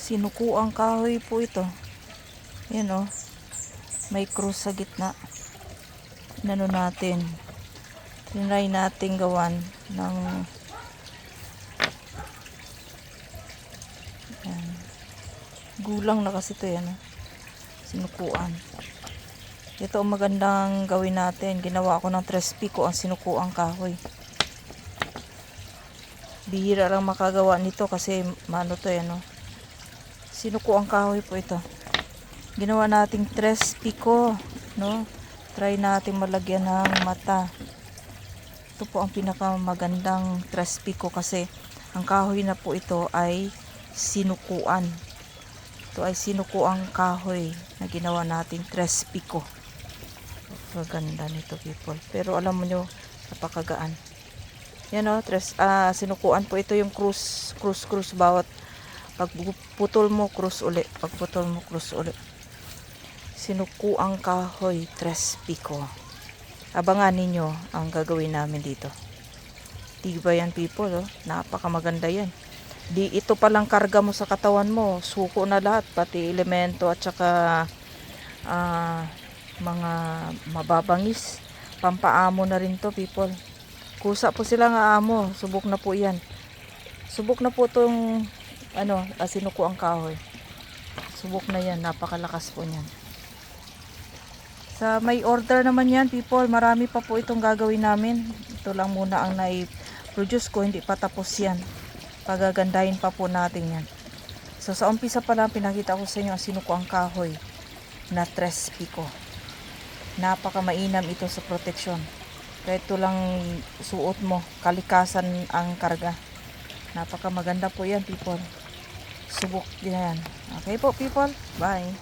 Sinukuang kahoy po ito. Yan o. May cross sa gitna. Inano natin. Tinry natin gawan ng yan. Gulang na kasi ito yan. Sinukuan. Ito ang magandang gawin natin. Ginawa ko ng 3 pico ang sinukuang kahoy. Bihira lang makagawa nito kasi mano to yan. Sinukuang kahoy po ito. Ginawa nating 3 pico, no? Try natin malagyan ng mata. Ito po ang pinakamagandang 3 pico kasi ang kahoy na po ito ay sinukuan. Ito ay sinukuang kahoy na ginawa nating 3 pico. Maganda nito, people. Pero alam mo nyo, napakagaan. Yan o, sinukuan po ito yung krus bawat pagputol mo, krus uli. Pagputol mo, krus uli. Sinukuang kahoy, 3 pico. Abangan ninyo ang gagawin namin dito. Diba yan, people? Oh? Napakamaganda yan. Di ito palang karga mo sa katawan mo. Suko na lahat, pati elemento at saka mga mababangis. Pampaamo na rin to, people. Kusa po sila nga amo. Subok na po yan. Subok na po itong sinukuang kahoy. Subok na yan. Napakalakas po niyan. Sa may order naman yan, people. Marami pa po itong gagawin namin. Ito lang muna ang nai-produce ko. Hindi pa tapos yan. Pagagandahin pa po natin yan. So sa umpisa pa lang pinakita ko sa inyo ang sinukuang kahoy na 3 pico. Napaka mainam ito sa proteksyon. Kaya ito lang suot mo. Kalikasan ang karga. Napaka maganda po yan, people. Subok din yan. Okay po, people. Bye.